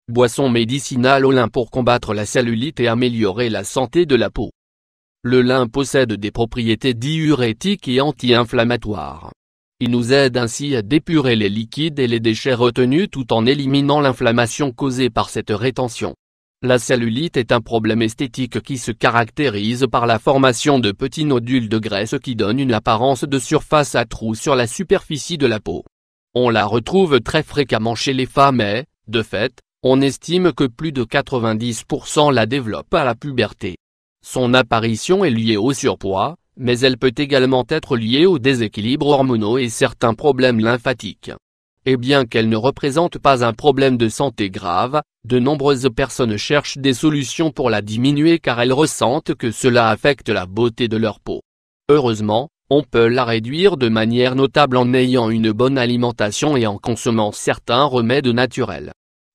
Boisson médicinale au lin pour combattre la cellulite et améliorer la santé de la peau. Le lin possède des propriétés diurétiques et anti-inflammatoires. Il nous aide ainsi à dépurer les liquides et les déchets retenus tout en éliminant l'inflammation causée par cette rétention. La cellulite est un problème esthétique qui se caractérise par la formation de petits nodules de graisse qui donnent une apparence de surface à trous sur la superficie de la peau. On la retrouve très fréquemment chez les femmes et, de fait, on estime que plus de 90% la développent à la puberté. Son apparition est liée au surpoids, mais elle peut également être liée aux déséquilibres hormonaux et certains problèmes lymphatiques. Et bien qu'elle ne représente pas un problème de santé grave, de nombreuses personnes cherchent des solutions pour la diminuer car elles ressentent que cela affecte la beauté de leur peau. Heureusement, on peut la réduire de manière notable en ayant une bonne alimentation et en consommant certains remèdes naturels.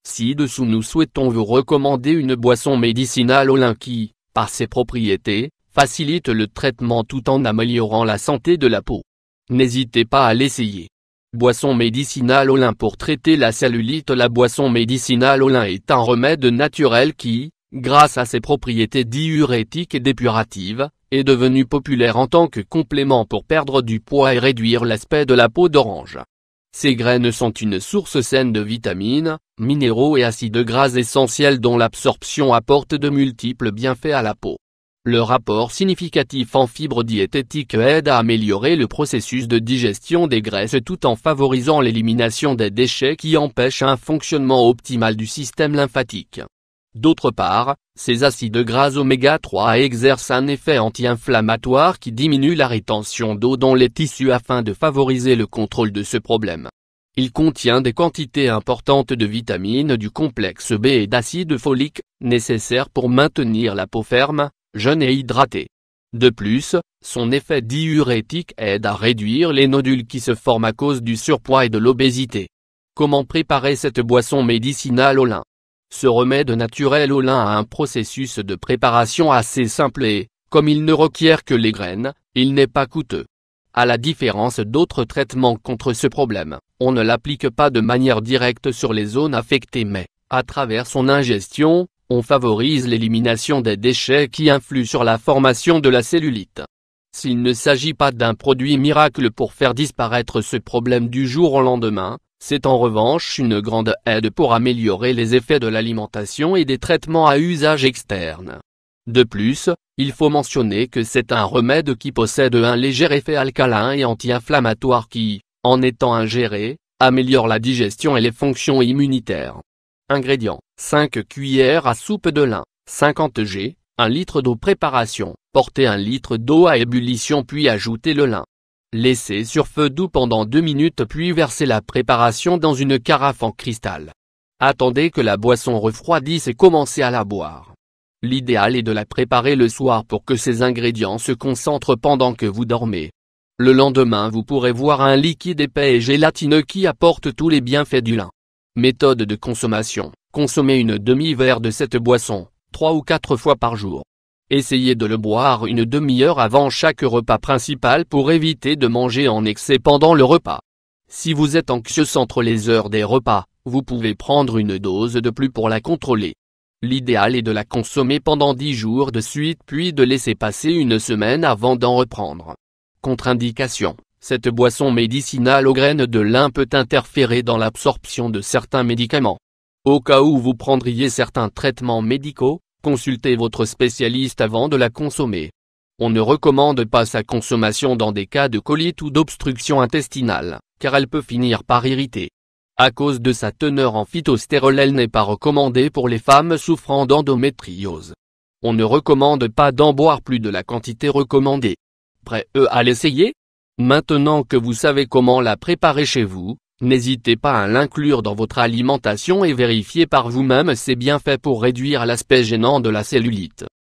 Ci-dessous nous souhaitons vous recommander une boisson médicinale au lin qui, par ses propriétés, facilite le traitement tout en améliorant la santé de la peau. N'hésitez pas à l'essayer. Boisson médicinale au lin pour traiter la cellulite. La boisson médicinale au lin est un remède naturel qui, grâce à ses propriétés diurétiques et dépuratives, est devenu populaire en tant que complément pour perdre du poids et réduire l'aspect de la peau d'orange. Ces graines sont une source saine de vitamines, minéraux et acides gras essentiels dont l'absorption apporte de multiples bienfaits à la peau. Leur apport significatif en fibres diététiques aide à améliorer le processus de digestion des graisses tout en favorisant l'élimination des déchets qui empêchent un fonctionnement optimal du système lymphatique. D'autre part, ces acides gras oméga 3 exercent un effet anti-inflammatoire qui diminue la rétention d'eau dans les tissus afin de favoriser le contrôle de ce problème. Il contient des quantités importantes de vitamines du complexe B et d'acide folique, nécessaires pour maintenir la peau ferme, jeune et hydratée. De plus, son effet diurétique aide à réduire les nodules qui se forment à cause du surpoids et de l'obésité. Comment préparer cette boisson médicinale au lin ? Ce remède naturel au lin a un processus de préparation assez simple et, comme il ne requiert que les graines, il n'est pas coûteux. À la différence d'autres traitements contre ce problème, on ne l'applique pas de manière directe sur les zones affectées mais, à travers son ingestion, on favorise l'élimination des déchets qui influent sur la formation de la cellulite. S'il ne s'agit pas d'un produit miracle pour faire disparaître ce problème du jour au lendemain, c'est en revanche une grande aide pour améliorer les effets de l'alimentation et des traitements à usage externe. De plus, il faut mentionner que c'est un remède qui possède un léger effet alcalin et anti-inflammatoire qui, en étant ingéré, améliore la digestion et les fonctions immunitaires. Ingrédients: 5 cuillères à soupe de lin, 50 g, 1 litre d'eau. Préparation: portez 1 litre d'eau à ébullition puis ajoutez le lin. Laissez sur feu doux pendant 2 minutes puis versez la préparation dans une carafe en cristal. Attendez que la boisson refroidisse et commencez à la boire. L'idéal est de la préparer le soir pour que ces ingrédients se concentrent pendant que vous dormez. Le lendemain vous pourrez voir un liquide épais et gélatineux qui apporte tous les bienfaits du lin. Méthode de consommation: consommez une demi-verre de cette boisson, 3 ou 4 fois par jour. Essayez de le boire une demi-heure avant chaque repas principal pour éviter de manger en excès pendant le repas. Si vous êtes anxieux entre les heures des repas, vous pouvez prendre une dose de plus pour la contrôler. L'idéal est de la consommer pendant 10 jours de suite puis de laisser passer une semaine avant d'en reprendre. Contre-indication: cette boisson médicinale aux graines de lin peut interférer dans l'absorption de certains médicaments. Au cas où vous prendriez certains traitements médicaux, consultez votre spécialiste avant de la consommer. On ne recommande pas sa consommation dans des cas de colite ou d'obstruction intestinale, car elle peut finir par irriter. À cause de sa teneur en phytostérol, elle n'est pas recommandée pour les femmes souffrant d'endométriose. On ne recommande pas d'en boire plus de la quantité recommandée. Prêt à l'essayer? Maintenant que vous savez comment la préparer chez vous, n'hésitez pas à l'inclure dans votre alimentation et vérifiez par vous-même ses bienfaits pour réduire l'aspect gênant de la cellulite.